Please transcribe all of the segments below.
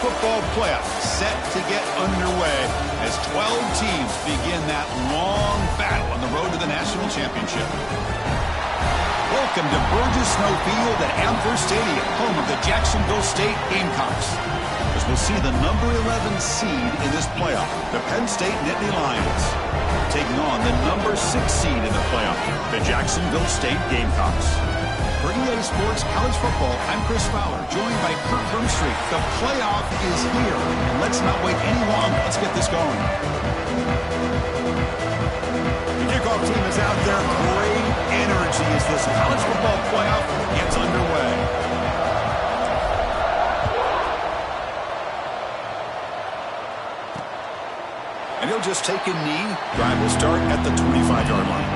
football playoff set to get underway as 12 teams begin that long battle on the road to the national championship. Welcome to Burgess Snow Field at Amherst Stadium, home of the Jacksonville State Gamecocks. As we'll see the number 11 seed in this playoff, the Penn State Nittany Lions, taking on the number 6 seed in the playoff, the Jacksonville State Gamecocks. For EA Sports College Football, I'm Chris Fowler, joined by Kurt Broomstreet. The playoff is here, and let's not wait any longer. Let's get this going. The kickoff team is out there. Great energy as this college football playoff gets underway. And he'll just take a knee. Drive will start at the 25-yard line.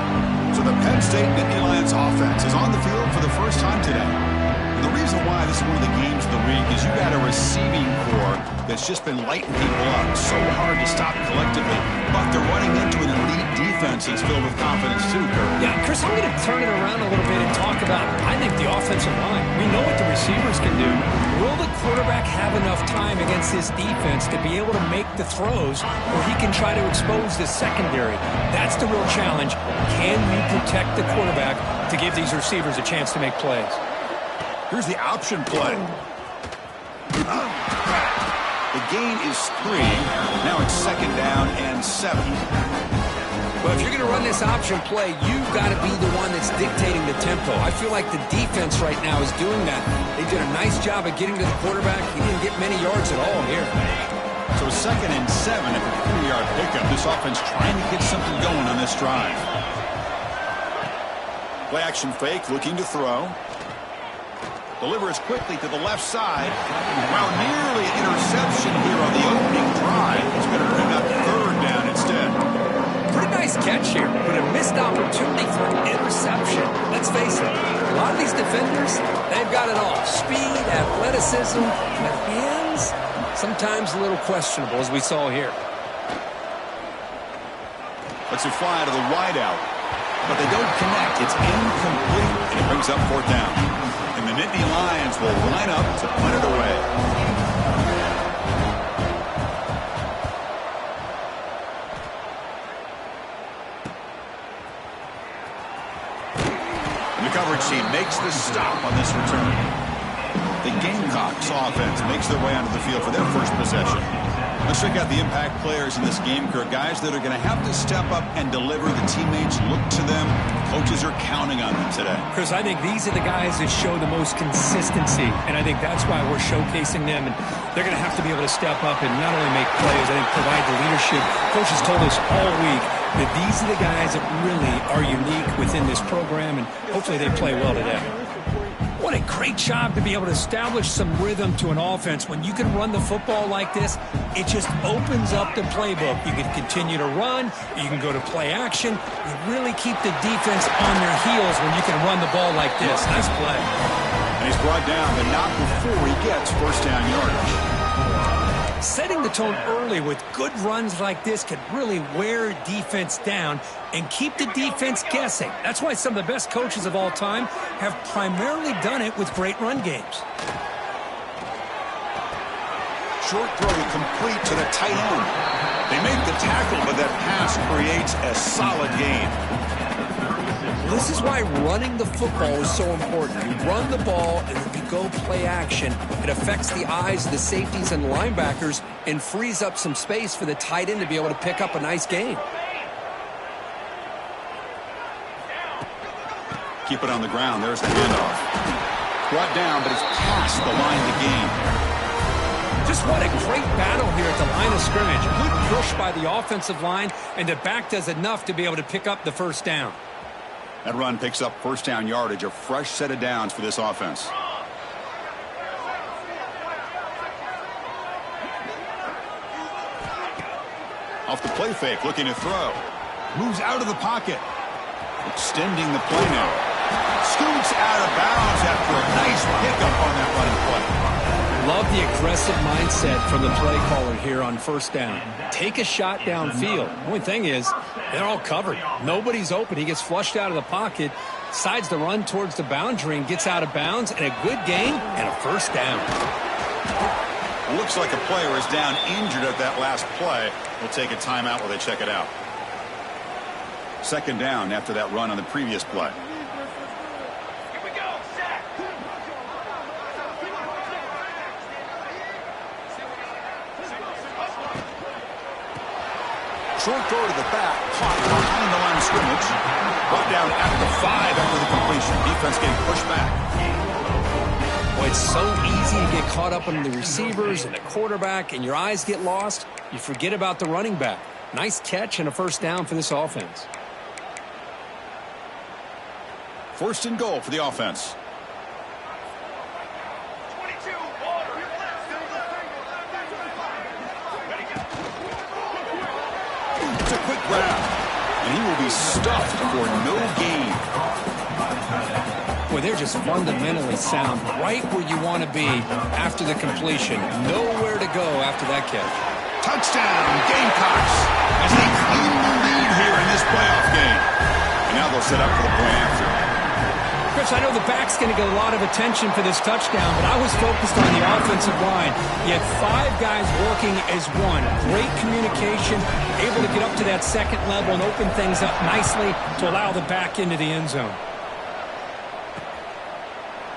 So the Penn State Nittany Lions offense is on the field for the first time today. And the reason why this is one of the games of the week is you got a receiving core that's just been lighting people up. So hard to stop collectively. But they're running into an elite defense that's filled with confidence too, Kurt. Yeah, Chris, I'm going to turn it around a little bit and talk about, I think, the offensive line. We know what the receivers can do. Will the quarterback have enough time against this defense to be able to make the throws where he can try to expose the secondary? That's the real challenge. Can we protect the quarterback to give these receivers a chance to make plays? Here's the option play. The gain is 3. Now it's 2nd down and 7. Well, if you're going to run this option play, you've got to be the one that's dictating the tempo. I feel like the defense right now is doing that. They did a nice job of getting to the quarterback. He didn't get many yards at all here. So 2nd and 7 at the 3-yard pickup. This offense trying to get something going on this drive. Play action fake, looking to throw. Delivers quickly to the left side. Wow, nearly an interception here on the opening drive. He's going to bring up 3rd down instead. Pretty nice catch here, but a missed opportunity for an interception. Let's face it, a lot of these defenders, they've got it all. Speed, athleticism, but hands, sometimes a little questionable, as we saw here. Lets it fly to the wideout, but they don't connect. It's incomplete, and it brings up 4th down. And the Nittany Lions will line up to punt it away. And the coverage team makes the stop on this return. The Gamecocks offense makes their way onto the field for their first possession. Let's check out the impact players in this game, Kurt. Guys that are going to have to step up and deliver. The teammates look to them. Coaches are counting on them today. Chris, I think these are the guys that show the most consistency, and I think that's why we're showcasing them. And they're going to have to be able to step up and not only make plays, I think provide the leadership. Coaches told us all week that these are the guys that really are unique within this program, and hopefully they play well today. What a great job to be able to establish some rhythm to an offense. When you can run the football like this, it just opens up the playbook. You can continue to run. You can go to play action. You really keep the defense on their heels when you can run the ball like this. Nice play. And he's brought down, but not before he gets 1st down yardage. Setting the tone early with good runs like this can really wear defense down and keep the defense guessing. That's why some of the best coaches of all time have primarily done it with great run games. Short throw complete to the tight end. They make the tackle, but that pass creates a solid gain. This is why running the football is so important. You run the ball, and if you go play action, it affects the eyes of the safeties and linebackers and frees up some space for the tight end to be able to pick up a nice gain. Keep it on the ground. There's the handoff. Brought down, but it's past the line to gain. Just what a great battle here at the line of scrimmage. Good push by the offensive line, and the back does enough to be able to pick up the 1st down. That run picks up 1st down yardage, a fresh set of downs for this offense. Off the play fake, looking to throw. Moves out of the pocket. Extending the play now. Scoots out of bounds after a nice pickup on that running play. Love the aggressive mindset from the play caller here on 1st down. Take a shot downfield. The only thing is, they're all covered. Nobody's open. He gets flushed out of the pocket, decides to run towards the boundary and gets out of bounds, and a good gain and a 1st down. Looks like a player is down injured at that last play. We'll take a timeout while they check it out. Second down after that run on the previous play. Here we go, set. Short throw to the back, caught behind the line of scrimmage. Brought down at the 5 after the completion. Defense getting pushed back. Boy, it's so easy to get caught up in the receivers and the quarterback, and your eyes get lost. You forget about the running back. Nice catch and a first down for this offense. First and goal for the offense. 22, order. It's a quick grab, and he will be stuffed for no gain. Boy, they're just fundamentally sound, right where you want to be after the completion. Nowhere to go after that catch. Touchdown, Gamecocks, as they claim the lead here in this playoff game. And now they'll set up for the point after. Chris, I know the back's going to get a lot of attention for this touchdown, but I was focused on the offensive line. You had 5 guys working as one. Great communication, able to get up to that second level and open things up nicely to allow the back into the end zone.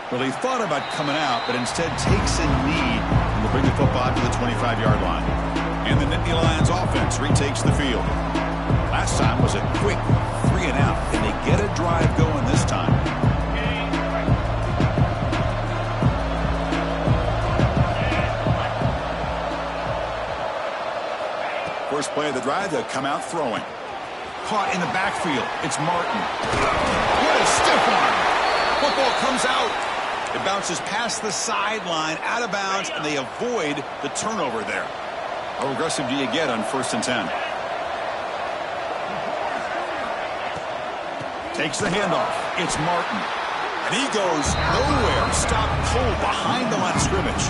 Well, he thought about coming out, but instead takes a knee and will bring the football to the 25-yard line. And the Nittany Lions offense retakes the field. Last time was a quick 3 and out. Can they get a drive going this time? First play of the drive, they'll come out throwing. Caught in the backfield. It's Martin. What a stiff arm. Football comes out. It bounces past the sideline, out of bounds, and they avoid the turnover there. How aggressive do you get on 1st and 10? Takes the handoff. It's Martin. And he goes nowhere. Stop cold behind the line of scrimmage.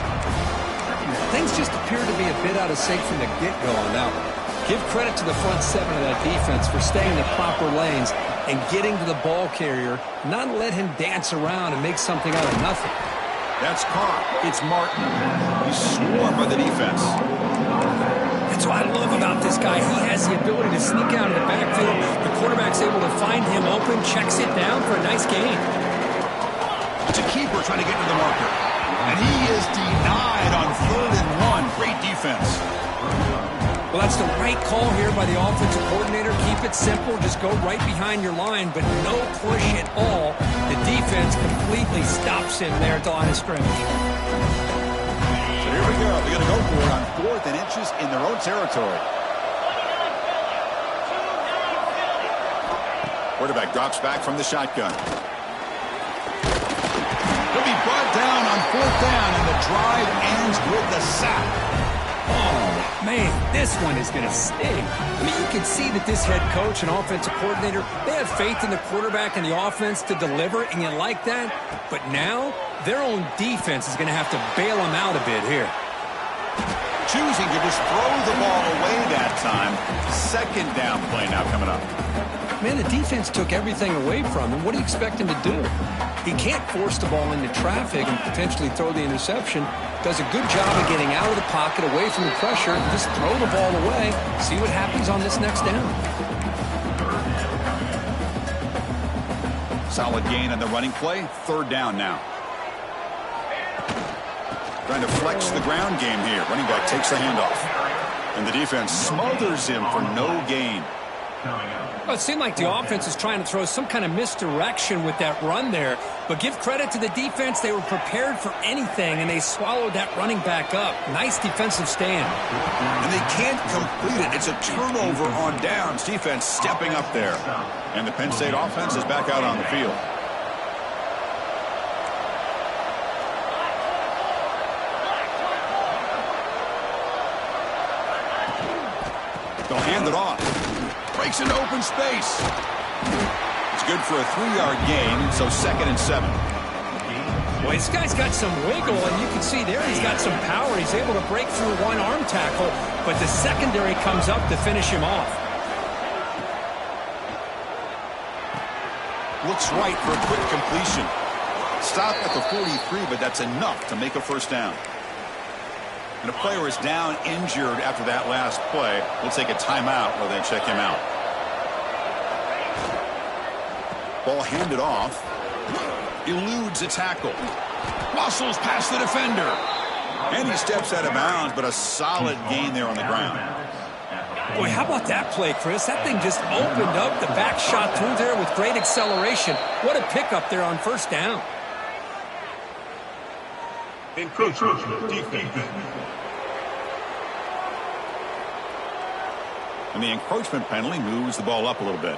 Things just appear to be a bit out of sync from the get-go on that one. Give credit to the front 7 of that defense for staying in the proper lanes and getting to the ball carrier, not let him dance around and make something out of nothing. That's caught. It's Martin. He's swarmed by the defense. That's what I love about this guy. He has the ability to sneak out of the backfield. The quarterback's able to find him open, checks it down for a nice gain. It's a keeper trying to get to the marker. And he is denied on 3rd and 1. Great defense. Well, that's the right call here by the offensive coordinator. Keep it simple. Just go right behind your line, but no push at all. The defense completely stops him there at the line of scrimmage. So here we go. They're going to go for it on 4th and inches in their own territory. Quarterback drops back from the shotgun. He'll be brought down on 4th down, and the drive ends with the sack. Oh, man, this one is going to sting. I mean, you can see that this head coach and offensive coordinator, they have faith in the quarterback and the offense to deliver, and you like that. But now, their own defense is going to have to bail them out a bit here. Choosing to just throw the ball away that time. 2nd down play now coming up. Man, the defense took everything away from him. What do you expect him to do? He can't force the ball into traffic and potentially throw the interception. Does a good job of getting out of the pocket, away from the pressure. Just throw the ball away. See what happens on this next down. Solid gain on the running play. 3rd down now. Trying to flex the ground game here. Running back takes the handoff. And the defense smothers him for no gain. Well, it seemed like the offense is trying to throw some kind of misdirection with that run there. But give credit to the defense. They were prepared for anything, and they swallowed that running back up. Nice defensive stand. And they can't complete it. It's a turnover on downs. Defense stepping up there. And the Penn State offense is back out on the field. They'll hand it off. Breaks into open space. It's good for a 3-yard gain, so 2nd and 7. Well, this guy's got some wiggle, and you can see there he's got some power. He's able to break through one arm tackle, but the secondary comes up to finish him off. Looks right for a quick completion. Stop at the 43, but that's enough to make a 1st down. And a player is down injured after that last play. We'll take a timeout while they check him out. Ball handed off. Eludes a tackle. Muscles past the defender. And he steps out of bounds, but a solid gain there on the ground. Boy, how about that play, Chris? That thing just opened up. The back shot through there with great acceleration. What a pickup there on first down. Encroachment defense. And the encroachment penalty moves the ball up a little bit.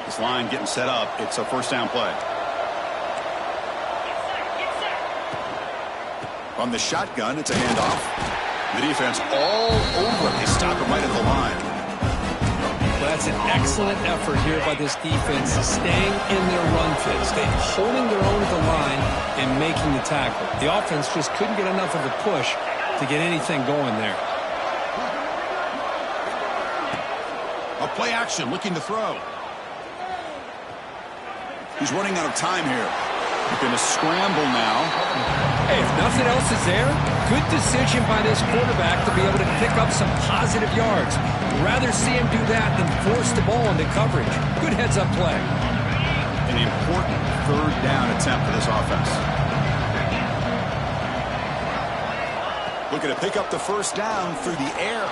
This line getting set up. It's a first down play. From the shotgun, it's a handoff. The defense all over it. They stop it right at the line. Well, that's an excellent effort here by this defense, staying in their run fit, staying holding their own at the line and making the tackle. The offense just couldn't get enough of a push to get anything going there. A play action, looking to throw. He's running out of time here. He's going to scramble now. Hey, if nothing else is there, good decision by this quarterback to be able to pick up some positive yards. Rather see him do that than force the ball into coverage. Good heads-up play. An important third down attempt for this offense. Looking to pick up the first down through the air.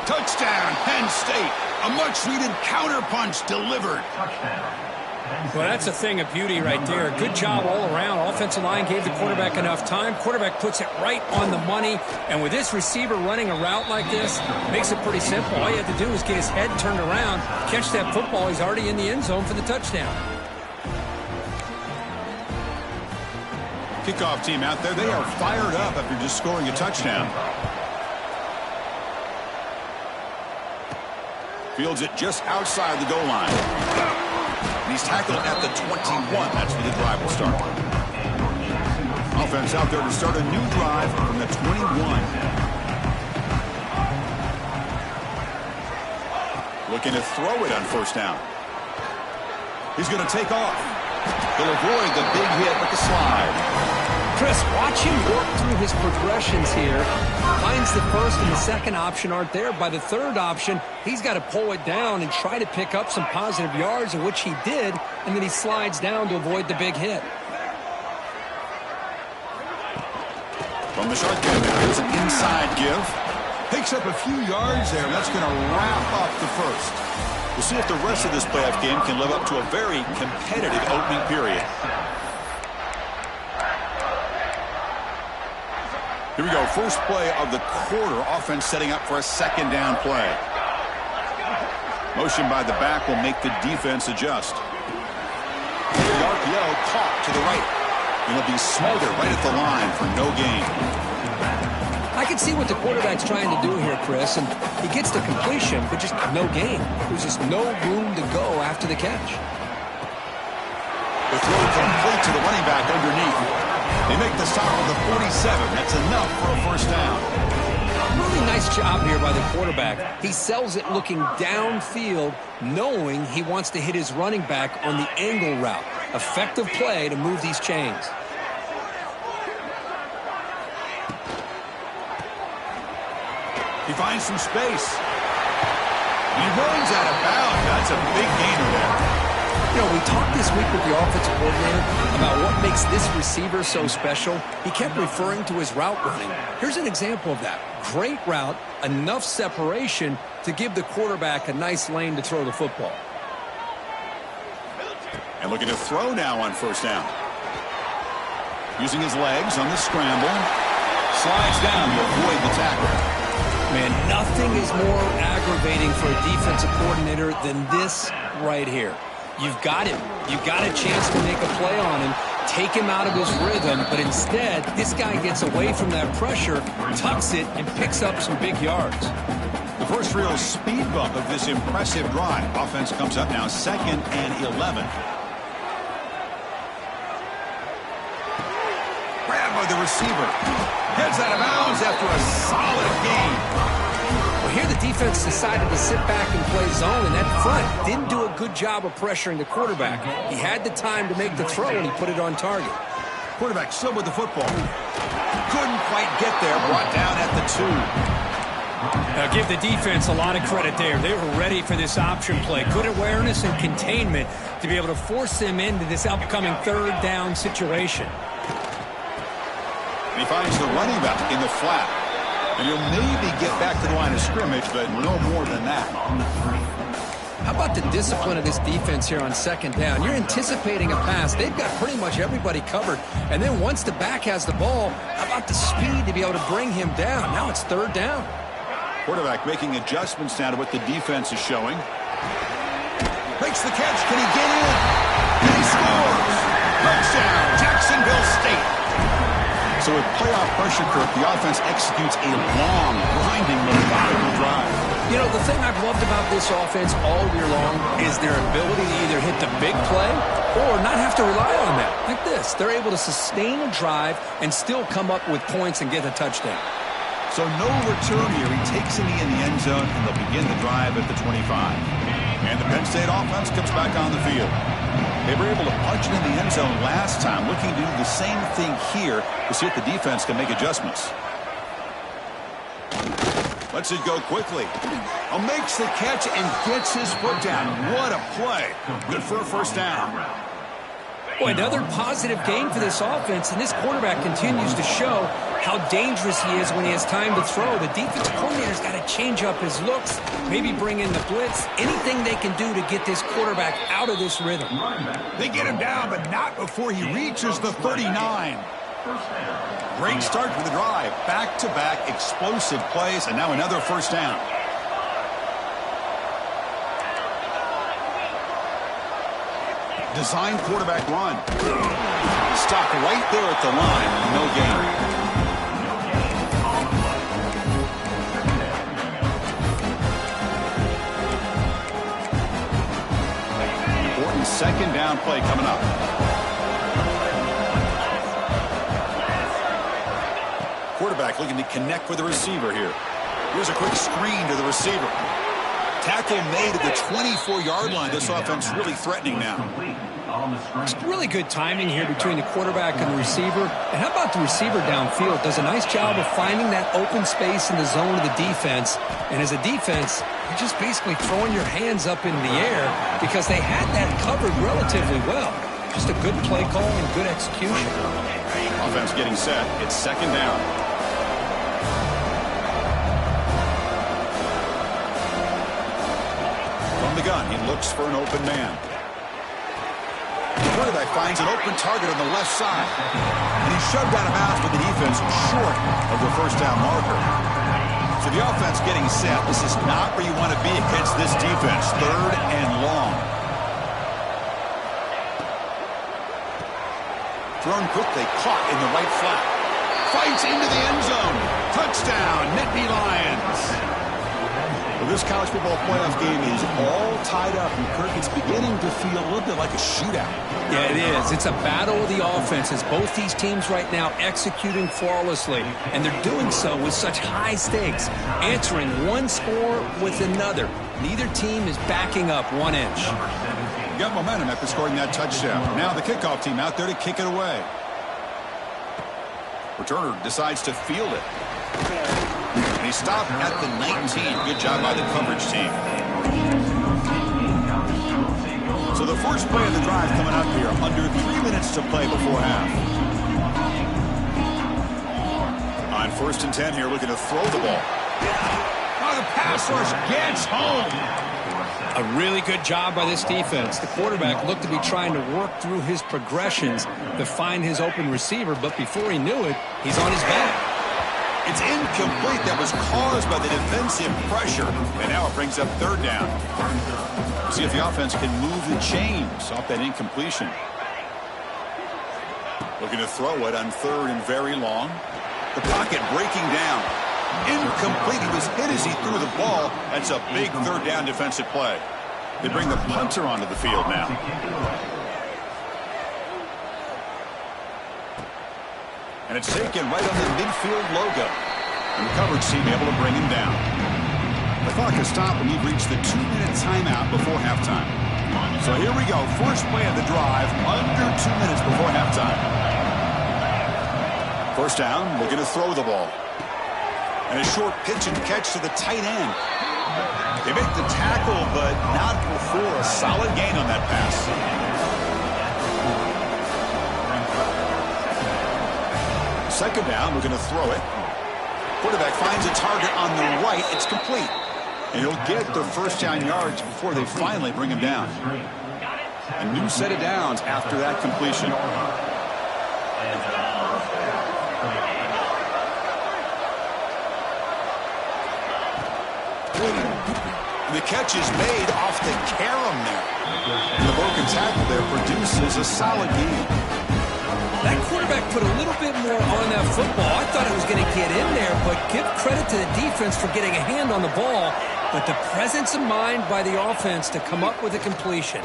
Touchdown, Penn State. A much-needed counterpunch delivered. Well, that's a thing of beauty right there. Good job all around. Offensive line gave the quarterback enough time. Quarterback puts it right on the money. And with this receiver running a route like this, makes it pretty simple. All you have to do is get his head turned around, catch that football. He's already in the end zone for the touchdown. Kickoff team out there. They are fired up after just scoring a touchdown. Fields it just outside the goal line. And he's tackled at the 21. That's where the drive will start. Offense out there to start a new drive from the 21. Looking to throw it on first down. He's going to take off. He'll avoid the big hit with the slide. Chris, watch him work through his progressions here. Finds the first and the second option aren't there. By the third option, he's got to pull it down and try to pick up some positive yards, of which he did, and then he slides down to avoid the big hit. From the shotgun now, here's an inside give. Picks up a few yards there. That's going to wrap up the first. We'll see if the rest of this playoff game can live up to a very competitive opening period. Here we go. First play of the quarter. Offense setting up for a second down play. Motion by the back will make the defense adjust. The RPO caught to the right. And it'll be smothered right at the line for no gain. I can see what the quarterback's trying to do here, Chris, and he gets the completion, but just no gain. There's just no room to go after the catch. The throw complete to the running back underneath. They make the stop at the 47. That's enough for a first down. Really nice job here by the quarterback. He sells it looking downfield, knowing he wants to hit his running back on the angle route. Effective play to move these chains. He finds some space. He runs out of bounds. That's a big gainer there. You know, we talked this week with the offensive coordinator about what makes this receiver so special. He kept referring to his route running. Here's an example of that. Great route, enough separation to give the quarterback a nice lane to throw the football. And looking to throw now on first down. Using his legs on the scramble. Slides down to avoid the tackle. Man, nothing is more aggravating for a defensive coordinator than this right here. You've got him. You've got a chance to make a play on him, take him out of his rhythm, but instead, this guy gets away from that pressure, tucks it, and picks up some big yards. The first real speed bump of this impressive drive. Offense comes up now 2nd and 11. Grabbed by the receiver. Heads out of bounds after a solid gain. Well, here the defense decided to sit back and play zone, and that front didn't do a good job of pressuring the quarterback. He had the time to make the throw, and he put it on target. Quarterback still with the football. Couldn't quite get there. Brought down at the 2. Now give the defense a lot of credit there. They were ready for this option play. Good awareness and containment to be able to force them into this upcoming third down situation. And he finds the running back in the flat. And he'll maybe get back to the line of scrimmage, but no more than that. How about the discipline of this defense here on second down? You're anticipating a pass. They've got pretty much everybody covered. And then once the back has the ball, how about the speed to be able to bring him down? Now it's third down. Quarterback making adjustments now to what the defense is showing. Makes the catch. Can he get in? And he scores. Touchdown, Jacksonville State. So with playoff pressure, Kirk, the offense executes a long, grinding, methodical drive. You know, the thing I've loved about this offense all year long is their ability to either hit the big play or not have to rely on that. Like this. They're able to sustain a drive and still come up with points and get a touchdown. So no return here. He takes it in the end zone, and they'll begin the drive at the 25. And the Penn State offense comes back on the field. They were able to punch it in the end zone last time, looking to do the same thing here to see if the defense can make adjustments. Lets it go quickly. Makes the catch and gets his foot down. What a play. Good for a first down. Boy, another positive game for this offense, and this quarterback continues to show how dangerous he is when he has time to throw. The defensive coordinator's got to change up his looks, maybe bring in the blitz, anything they can do to get this quarterback out of this rhythm. They get him down, but not before he reaches the 39. Great start for the drive. Back-to-back explosive plays, and now another first down. Design quarterback run. Stop right there at the line. No gain. Important second down play coming up. Quarterback looking to connect with the receiver here. Here's a quick screen to the receiver. Tackle made at the 24-yard line. This offense really threatening now. It's really good timing here between the quarterback and the receiver. And how about the receiver downfield? Does a nice job of finding that open space in the zone of the defense. And as a defense, you're just basically throwing your hands up in the air because they had that covered relatively well. Just a good play call and good execution. Offense getting set. It's second down. From the gun, he looks for an open man. The quarterback finds an open target on the left side. And he's shoved out of bounds with the defense short of the first down marker. So the offense getting set. This is not where you want to be against this defense. Third and long. Thrown quickly, caught in the right flat. Fights into the end zone. Touchdown, Nittany Lions. Well, this college football playoff game is all tied up, and Kirk, it's beginning to feel a little bit like a shootout. Yeah, it is. It's a battle of the offenses. Both these teams right now executing flawlessly, and they're doing so with such high stakes, answering one score with another. Neither team is backing up 1 inch. Got momentum after scoring that touchdown. Now the kickoff team out there to kick it away. Returner decides to field it. And he stopped at the 19. Good job by the coverage team. So the first play of the drive coming up here. Under 3 minutes to play before half. On 1st and 10 here, looking to throw the ball. Oh, the pass rush gets home. A really good job by this defense. The quarterback looked to be trying to work through his progressions to find his open receiver, but before he knew it, he's on his back. It's incomplete. That was caused by the defensive pressure, and now it brings up third down. See if the offense can move the chains off that incompletion. Looking to throw it on 3rd and very long. The pocket breaking down. Incomplete. He was hit as he threw the ball. That's a big third down defensive play. They bring the punter onto the field now. And it's taken right on the midfield logo. And the coverage team able to bring him down. clock has stopped and we've reached the 2-minute timeout before halftime. So here we go. First play of the drive, under 2 minutes before halftime. First down, looking to throw the ball. And a short pitch and catch to the tight end. They make the tackle, but not before a solid gain on that pass. Second down, looking to throw it. Quarterback finds a target on the right. It's complete. And he'll get the first down yards before they finally bring him down. A new set of downs after that completion. The catch is made off the carom there. And the broken tackle there produces a solid gain. That quarterback put a little bit more on that football. I thought it was going to get in there, but give credit to the defense for getting a hand on the ball. But the presence of mind by the offense to come up with a completion.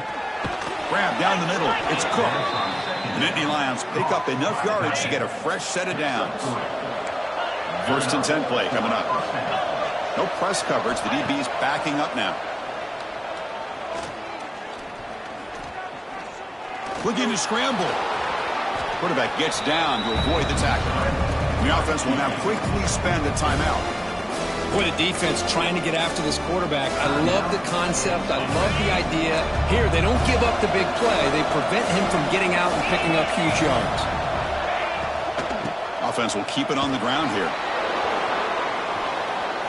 Grab down the middle. It's Cook. The Nittany Lions pick up enough yardage to get a fresh set of downs. First and 10 play coming up. No press coverage. The DB's backing up now. Looking to scramble. Quarterback gets down to avoid the tackle. The offense will now quickly spend a timeout. Boy, the defense trying to get after this quarterback. I love the concept. I love the idea. Here, they don't give up the big play. They prevent him from getting out and picking up huge yards. Offense will keep it on the ground here.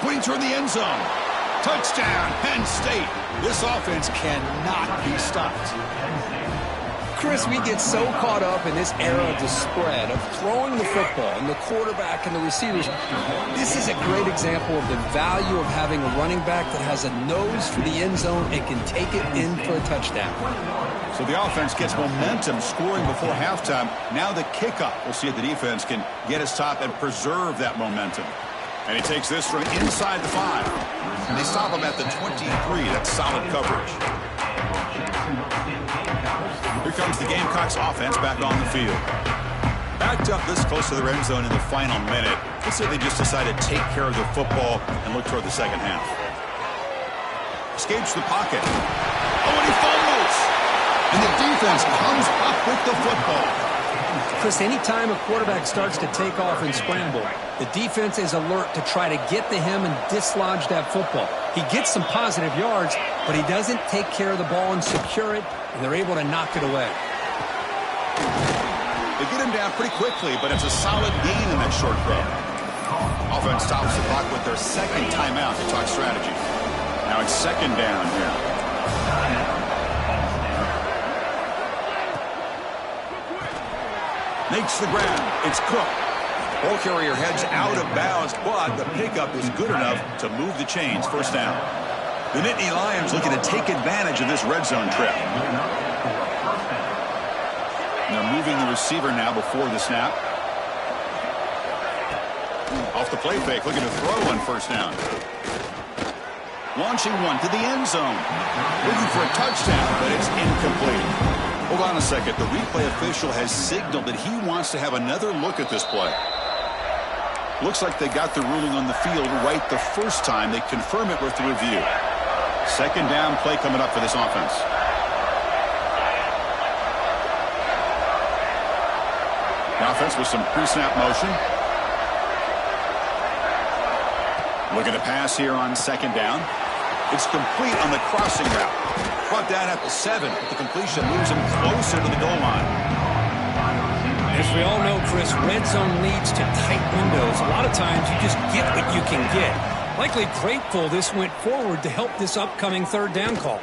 Pointing toward the end zone. Touchdown, Penn State. This offense cannot be stopped. Chris, we get so caught up in this era of the spread, of throwing the football and the quarterback and the receivers. This is a great example of the value of having a running back that has a nose for the end zone and can take it in for a touchdown. So the offense gets momentum scoring before halftime. Now the kickoff. We'll see if the defense can get a stop and preserve that momentum. And he takes this from inside the 5. And they stop him at the 23. That's solid coverage. Here comes the Gamecocks offense back on the field. Backed up this close to the end zone in the final minute. Let's say they just decide to take care of the football and look toward the second half. Escapes the pocket. Oh, and he fumbles. And the defense comes up with the football. Chris, anytime a quarterback starts to take off and scramble, the defense is alert to try to get to him and dislodge that football. He gets some positive yards, but he doesn't take care of the ball and secure it, and they're able to knock it away. They get him down pretty quickly, but it's a solid gain in that short throw. Offense stops the clock with their second timeout to talk strategy. Now it's second down here. Makes the grab. It's Cook. Ball carrier heads out of bounds, but the pickup is good enough to move the chains. First down. The Nittany Lions looking to take advantage of this red zone trip. And they're moving the receiver now before the snap. Off the play fake, looking to throw on first down. Launching one to the end zone. Looking for a touchdown, but it's incomplete. Hold on a second. The replay official has signaled that he wants to have another look at this play. Looks like they got the ruling on the field right the first time. They confirm it with the review. Second down play coming up for this offense. The offense with some pre-snap motion. Looking to pass here on second down. It's complete on the crossing route. Brought down at the 7. The completion moves him closer to the goal line. As we all know, Chris, red zone leads to tight windows. A lot of times you just get what you can get. Likely grateful this went forward to help this upcoming third down call.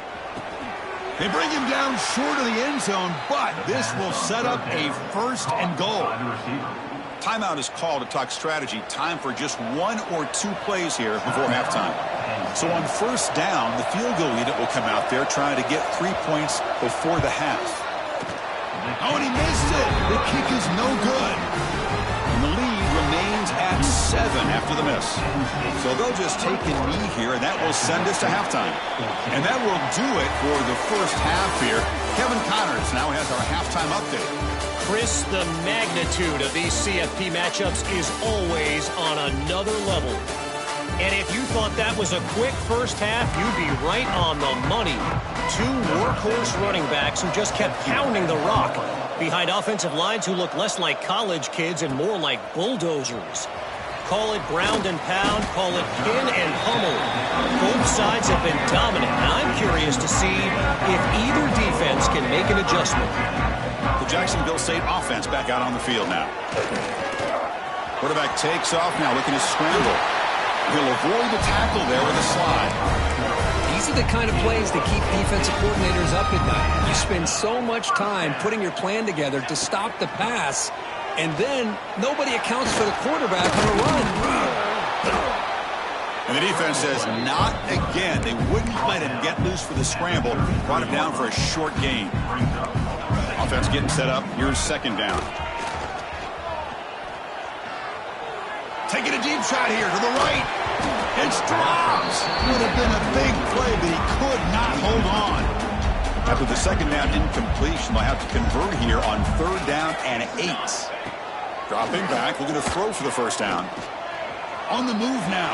They bring him down short of the end zone, but this will set up a first and goal. Timeout is called to talk strategy. Time for just 1 or 2 plays here before halftime. So on first down, the field goal unit will come out there trying to get 3 points before the half. Oh, and he missed it. The kick is no good. And the lead remains at 7 after the miss. So they'll just take a knee here, and that will send us to halftime. And that will do it for the first half here. Kevin Connors now has our halftime update. Chris, the magnitude of these CFP matchups is always on another level. And if you thought that was a quick first half, you'd be right on the money. Two workhorse running backs who just kept pounding the rock behind offensive lines who look less like college kids and more like bulldozers. Call it ground and pound, call it pin and pummel. Both sides have been dominant. Now I'm curious to see if either defense can make an adjustment. The Jacksonville State offense back out on the field now. Quarterback takes off now, looking to scramble. He'll avoid the tackle there with a slide. These are the kind of plays that keep defensive coordinators up at night. You spend so much time putting your plan together to stop the pass, and then nobody accounts for the quarterback on a run. And the defense says, not again. They wouldn't let him get loose for the scramble. Brought him down for a short gain. Offense getting set up. Here's second down. Taking a deep shot here to the right. It's dropped. Would have been a big play, but he could not hold on. After the second down incompletion, they'll have to convert here on third down and 8. Dropping back, looking to throw for the first down. On the move now.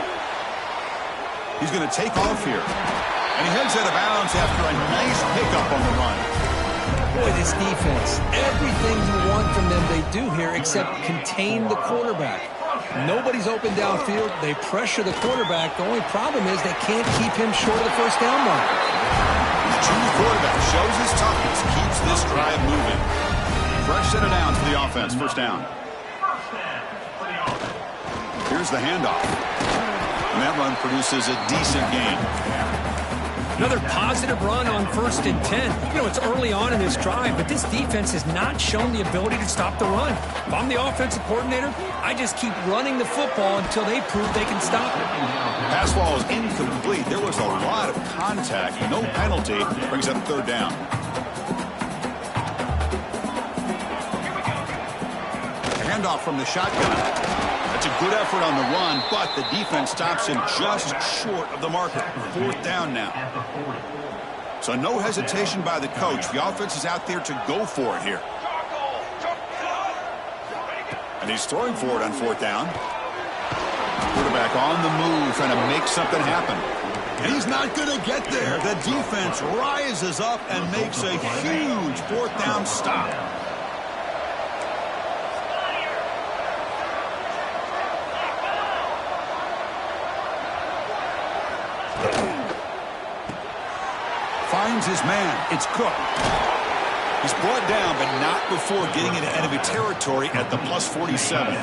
He's going to take off here. And he heads out of bounds after a nice pickup on the run. Boy, this defense, everything you want from them they do here except contain the quarterback. Nobody's open downfield. They pressure the quarterback. The only problem is they can't keep him short of the first down mark. The true quarterback shows his toughness, keeps this drive moving. Fresh set of downs for the offense. First down. Here's the handoff. And that run produces a decent gain. Another positive run on 1st and 10. You know, it's early on in this drive, but this defense has not shown the ability to stop the run. If I'm the offensive coordinator, I just keep running the football until they prove they can stop it. Pass ball is incomplete. There was a lot of contact. No penalty. Brings up third down. A handoff from the shotgun. That's a good effort on the run, but the defense stops him just short of the marker. Fourth down now. So no hesitation by the coach. The offense is out there to go for it here. And he's throwing for it on fourth down. Quarterback on the move, trying to make something happen. And he's not going to get there. The defense rises up and makes a huge fourth down stop. Finds his man. It's Cook. He's brought down, but not before getting into enemy territory at the plus 47.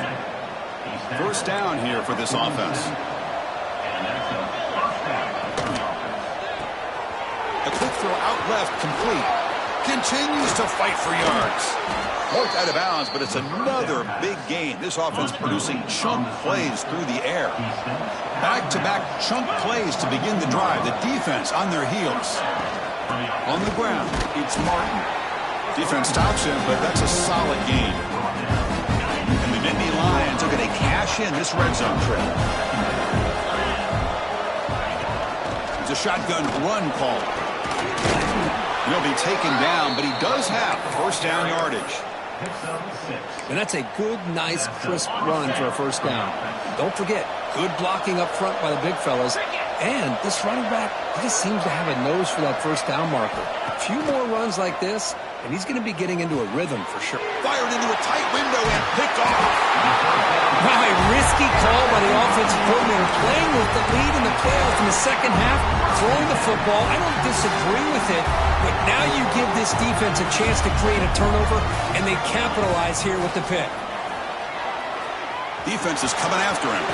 First down here for this offense. A quick throw out left, complete. Continues to fight for yards. Marked out of bounds, but it's another big gain. This offense producing chunk plays through the air. Back-to-back chunk plays to begin the drive. The defense on their heels. On the ground, it's Martin. Defense stops him, but that's a solid gain. And the Nittany Lions are going to cash in this red zone trip. It's a shotgun run call. He'll be taken down, but he does have first down yardage. And that's a good, nice, crisp run for a first down. Don't forget, good blocking up front by the big fellas. And this running back, he just seems to have a nose for that first down marker. A few more runs like this, and he's going to be getting into a rhythm for sure. Fired into a tight window and picked off. Wow, a risky call by the offensive coordinator, playing with the lead in the playoffs in the second half, throwing the football. I don't disagree with it, but now you give this defense a chance to create a turnover, and they capitalize here with the pick. Defense is coming after him.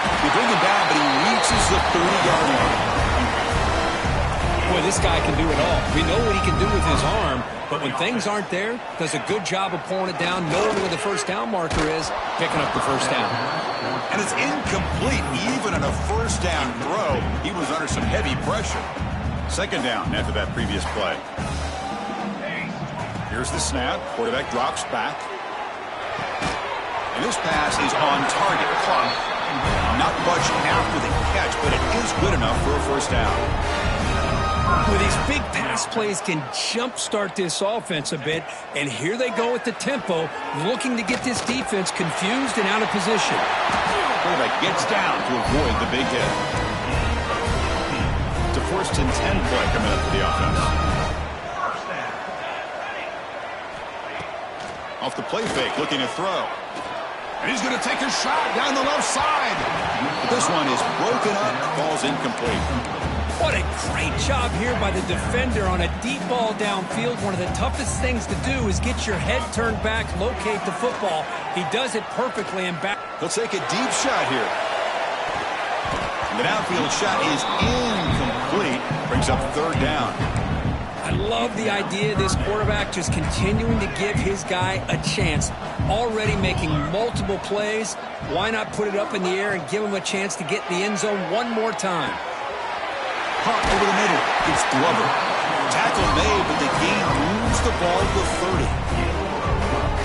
They bring him down, but he reaches the 30-yard line. Boy, this guy can do it all. We know what he can do with his arm, but when things aren't there, does a good job of pulling it down, knowing where the first down marker is, picking up the first down. And it's incomplete. Even on a first down throw, he was under some heavy pressure. Second down after that previous play. Here's the snap. Quarterback drops back. And this pass is on target. Clock. Not much after the catch, but it is good enough for a first down. Well, these big pass plays can jumpstart this offense a bit, and here they go at the tempo, looking to get this defense confused and out of position. quarterback gets down to avoid the big hit. It's a 1st and 10 play coming up for the offense. Off the play fake, looking to throw. And he's going to take a shot down the left side. But this one is broken up, falls incomplete. What a great job here by the defender on a deep ball downfield. One of the toughest things to do is get your head turned back, locate the football. He does it perfectly and back. He'll take a deep shot here. And the downfield shot is incomplete. Brings up 3rd down. I love the idea of this quarterback just continuing to give his guy a chance. Already making multiple plays. Why not put it up in the air and give him a chance to get in the end zone one more time? Caught over the middle. It's Glover. Tackle made, but the gain moves the ball to 30.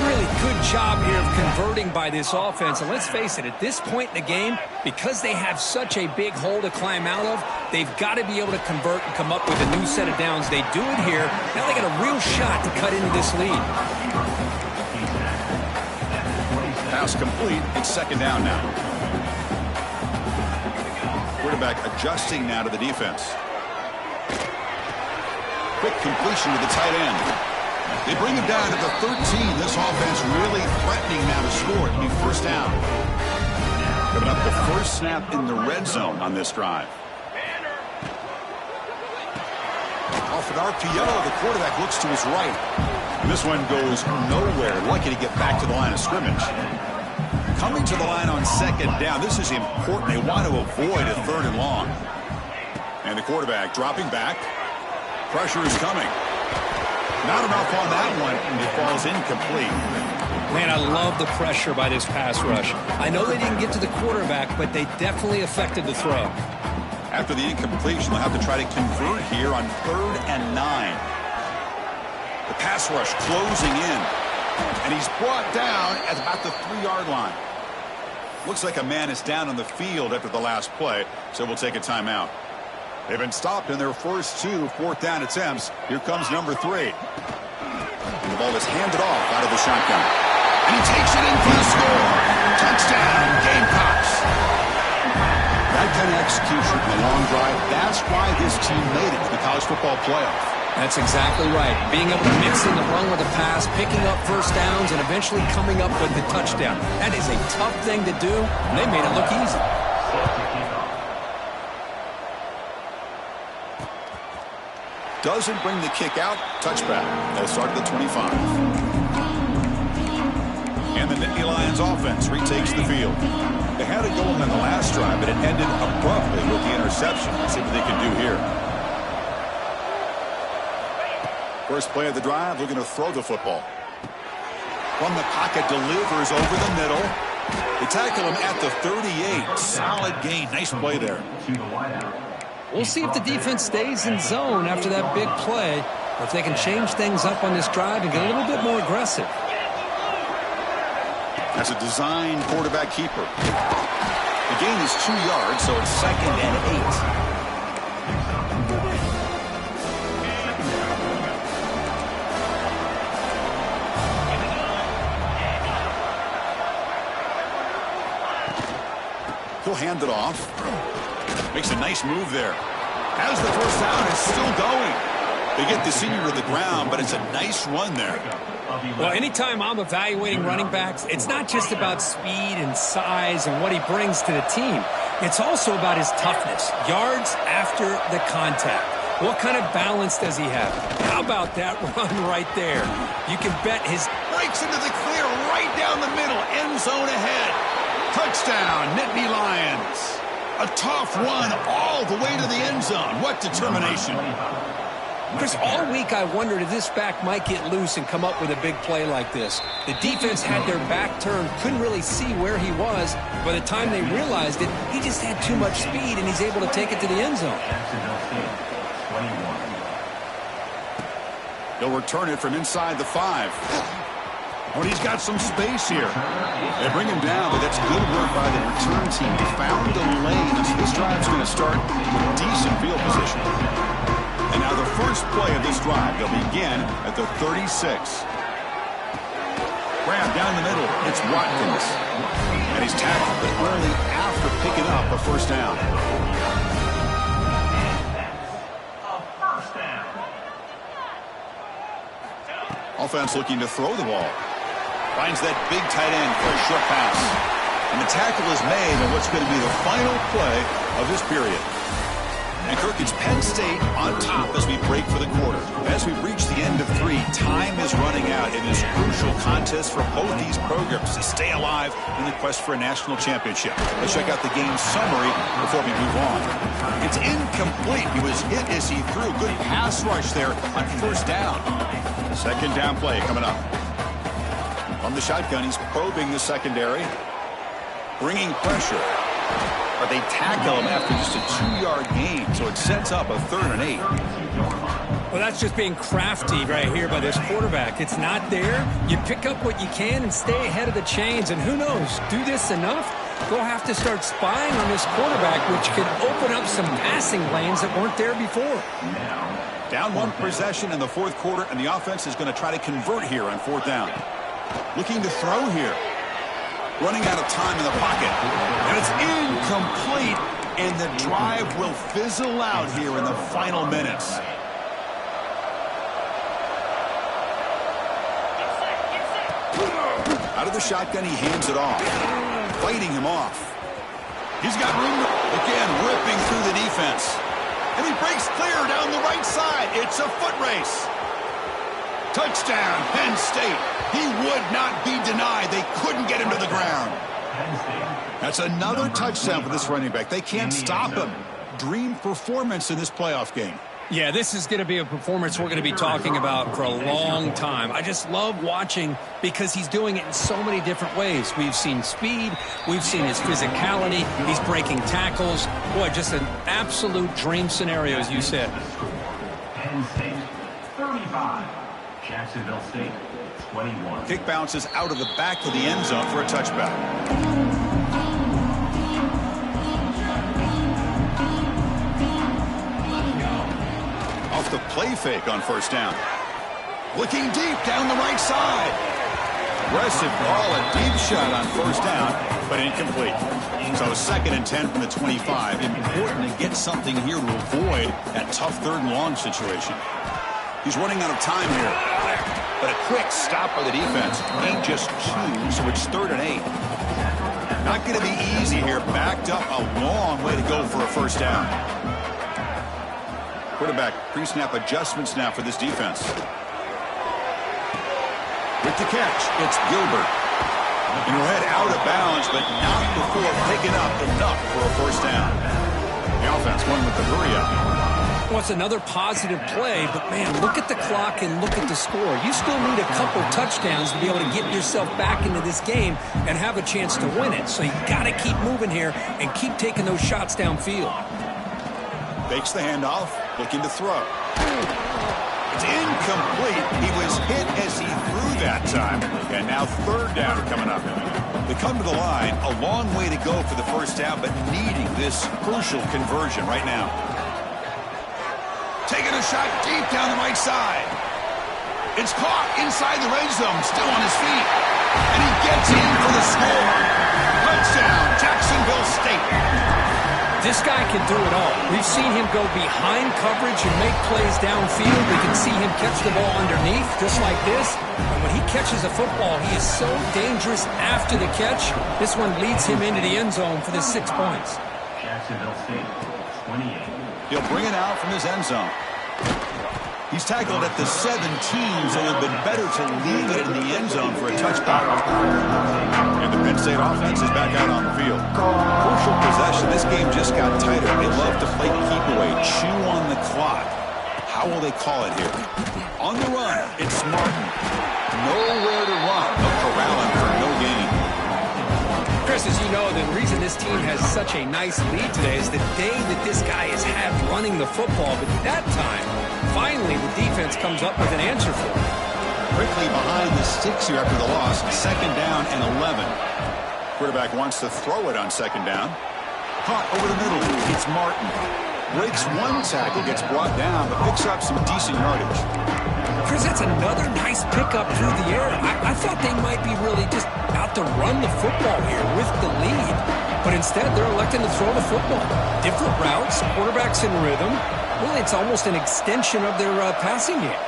Really good job here of converting by this offense. And let's face it, at this point in the game, because they have such a big hole to climb out of, they've got to be able to convert and come up with a new set of downs. They do it here. Now they got a real shot to cut into this lead. Pass complete. It's 2nd down now. Quarterback adjusting now to the defense. Quick completion to the tight end. They bring him down to the 13. This offense really threatening now to score. It'll be 1st down. Coming up the first snap in the red zone on this drive. Off an RPO, the quarterback looks to his right. And this one goes nowhere. Lucky to get back to the line of scrimmage. Coming to the line on 2nd down. This is important. They want to avoid a 3rd and long. And the quarterback dropping back. Pressure is coming. Not enough on that one. It falls incomplete. Man, I love the pressure by this pass rush. I know they didn't get to the quarterback, but they definitely affected the throw. After the incompletion, they'll have to try to convert here on 3rd and 9. The pass rush closing in. And he's brought down at about the 3-yard line. Looks like a man is down on the field after the last play, so we'll take a timeout. They've been stopped in their first 2 4th down attempts. Here comes number 3. And the ball is handed off out of the shotgun. And he takes it in for the score. Touchdown, Gamecocks. That kind of execution in a long drive, that's why this team made it to the college football playoff. That's exactly right. Being able to mix in the run with the pass, picking up 1st downs, and eventually coming up with the touchdown. That is a tough thing to do, and they made it look easy. Doesn't bring the kick out. Touchback. They'll start at the 25. And the Nittany Lions offense retakes the field. They had it going on the last drive, but it ended abruptly with the interception. Let's see what they can do here. First play of the drive, looking to throw the football. From the pocket, delivers over the middle. They tackle him at the 38. Solid gain. Nice play there. We'll see if the defense stays in zone after that big play, or if they can change things up on this drive and get a little bit more aggressive. That's a design quarterback keeper. The gain is 2 yards, so it's 2nd and 8. He'll hand it off. Makes a nice move there. Has the 1st down. It's still going. They get the senior to the ground, but it's a nice run there. Well, anytime I'm evaluating running backs, it's not just about speed and size and what he brings to the team. It's also about his toughness. Yards after the contact. What kind of balance does he have? How about that run right there? You can bet his Breaks into the clear right down the middle. End zone ahead. Touchdown, Nittany Lions. A tough run all the way to the end zone. What determination. Chris, all week I wondered if this back might get loose and come up with a big play like this. The defense had their back turned, couldn't really see where he was. By the time they realized it, he just had too much speed, and he's able to take it to the end zone. They'll return it from inside the 5. When he's got some space here. They bring him down, but that's good work by the return team. They found a lane, so this drive's going to start with decent field position. And now the first play of this drive, they'll begin at the 36. grab down the middle. It's Watkins. And he's tackled, but only after picking up a first down. Offense looking to throw the ball. Finds that big tight end for a short pass. And the tackle is made on what's going to be the final play of this period. And Kirk, it's Penn State on top as we break for the quarter. As we reach the end of 3, time is running out in this crucial contest for both these programs to stay alive in the quest for a national championship. Let's check out the game summary before we move on. It's incomplete. He was hit as he threw. Good pass rush there on first down. Second down play coming up. From the shotgun, he's probing the secondary. Bringing pressure. But they tackle him after just a 2-yard gain, so it sets up a 3rd and 8. Well, that's just being crafty right here by this quarterback. It's not there. You pick up what you can and stay ahead of the chains. And who knows, do this enough, they'll have to start spying on this quarterback, which could open up some passing lanes that weren't there before. Down 1 possession in the 4th quarter, and the offense is going to try to convert here on 4th down. Looking to throw here. Running out of time in the pocket. And it's incomplete, and the drive will fizzle out here in the final minutes. Out of the shotgun, he hands it off. Fighting him off. He's got room, again, ripping through the defense. And he breaks clear down the right side. It's a foot race. Touchdown, Penn State. He would not be denied. They couldn't get him to the ground. That's another touchdown for this running back. They can't stop him. Dream performance in this playoff game. Yeah, this is going to be a performance we're going to be talking about for a long time. I just love watching because he's doing it in so many different ways. We've seen speed. We've seen his physicality. He's breaking tackles. Boy, just an absolute dream scenario, as you said. Penn State, 35. Jacksonville State, 21. Kick bounces out of the back of the end zone for a touchback. Off the play fake on first down. Looking deep down the right side. Aggressive ball, a deep shot on first down, but incomplete. So 2nd and 10 from the 25. Important to get something here to avoid that tough 3rd and long situation. He's running out of time here. But a quick stop by the defense. Ain't just 2, so it's 3rd and 8. Not going to be easy here. Backed up a long way to go for a first down. Quarterback pre-snap adjustments now for this defense. With the catch, it's Gilbert. And he'll head out of bounds, but not before picking up enough for a first down. The offense going with the hurry up. Well, it's another positive play, but, man, look at the clock and look at the score. You still need a couple touchdowns to be able to get yourself back into this game and have a chance to win it. So you got to keep moving here and keep taking those shots downfield. Fakes the handoff, looking to throw. It's incomplete. He was hit as he threw that time. And now 3rd down coming up. They come to the line, a long way to go for the first down, but needing this crucial conversion right now. Taking a shot deep down the right side. It's caught inside the red zone, still on his feet. And he gets in for the score. Touchdown, Jacksonville State. This guy can do it all. We've seen him go behind coverage and make plays downfield. We can see him catch the ball underneath, just like this. And when he catches a football, he is so dangerous after the catch. This one leads him into the end zone for the 6 points. Jacksonville State, 28. He'll bring it out from his end zone. He's tackled at the 17, so it would have been better to leave it in the end zone for a touchback. And the Penn State offense is back out on the field. Crucial possession. This game just got tighter. They love to play keep away, chew on the clock. How will they call it here? On the run, it's Martin. Nowhere to run. They'll corral him for no gain. Chris, as you know, the reason this team has such a nice lead today is the day that this guy has had running the football. But that time, finally, the defense comes up with an answer for it. Quickly behind the sticks here after the loss. 2nd down and 11. Quarterback wants to throw it on 2nd down. Caught over the middle. It's Martin. Breaks one tackle, gets brought down, but picks up some decent yardage. Chris, that's another nice pickup through the air. I thought they might be really just out to run the football here with the lead. But instead, they're electing to throw the football. Different routes, quarterbacks in rhythm. Really, it's almost an extension of their passing game.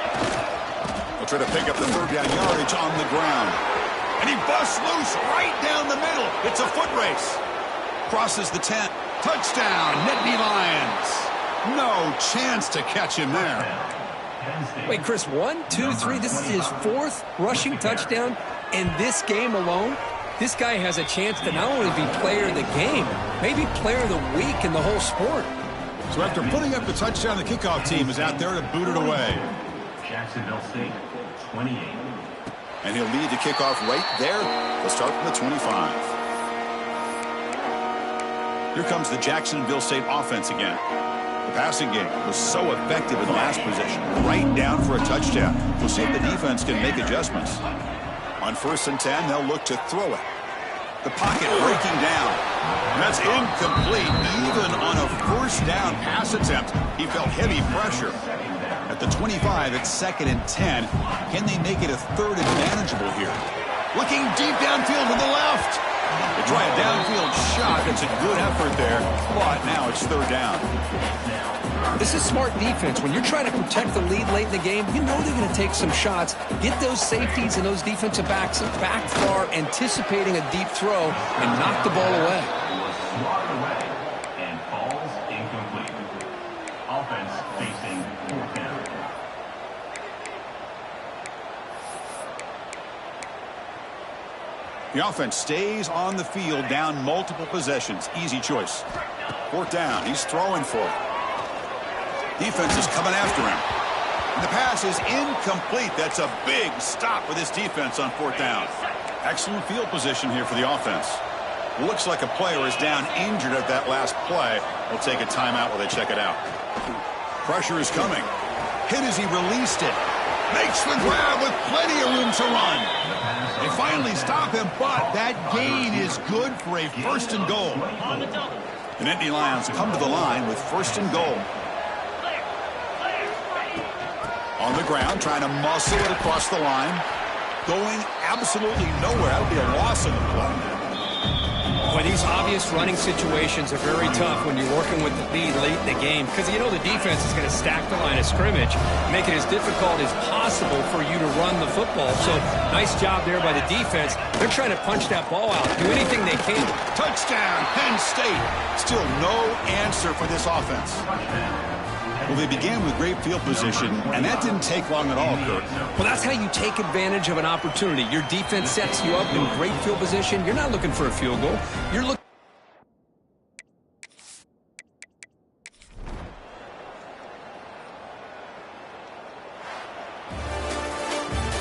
They'll try to pick up the third down yardage on the ground. And he busts loose right down the middle. It's a foot race. Crosses the 10. Touchdown, Nittany Lions. No chance to catch him there. Wait, Chris, 1, 2, 3. This is his 4th rushing touchdown in this game alone. This guy has a chance to not only be player of the game, maybe player of the week in the whole sport. So after putting up the touchdown, the kickoff team is out there to boot it away. Jacksonville State, 28. And he'll lead the kickoff right there. They'll start from the 25. Here comes the Jacksonville State offense again. The passing game was so effective in the last possession, right down for a touchdown. We'll see if the defense can make adjustments. On 1st and 10, they'll look to throw it. The pocket breaking down. That's incomplete. Even on a 1st down pass attempt, he felt heavy pressure. At the 25, it's 2nd and 10. Can they make it a 3rd and manageable here? Looking deep downfield to the left. They try a downfield shot. It's a good effort there, but now it's 3rd down. This is smart defense. When you're trying to protect the lead late in the game, you know they're going to take some shots. Get those safeties and those defensive backs back far, anticipating a deep throw, and knock the ball away. Swatted away and falls incomplete. Offense facing 4th down. The offense stays on the field, down multiple possessions. Easy choice. 4th down. He's throwing for it. Defense is coming after him. And the pass is incomplete. That's a big stop for this defense on 4th down. Excellent field position here for the offense. Looks like a player is down injured at that last play. They'll take a timeout while they check it out. Pressure is coming. Hit as he released it. Makes the grab with plenty of room to run. They finally stop him, but that gain is good for a 1st and goal. The Nittany Lions come to the line with 1st and goal. On the ground, trying to muscle it across the line. Going absolutely nowhere. That'll be a loss of the play. Boy, these obvious running situations are very tough when you're working with the lead late in the game, because you know the defense is going to stack the line of scrimmage, make it as difficult as possible for you to run the football. So nice job there by the defense. They're trying to punch that ball out, do anything they can. Touchdown, Penn State. Still no answer for this offense. Well, they began with great field position, and that didn't take long at all, Kurt. Well, that's how you take advantage of an opportunity. Your defense sets you up in great field position. You're not looking for a field goal. You're looking.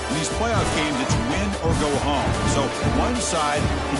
In these playoff games, it's win or go home. So one side can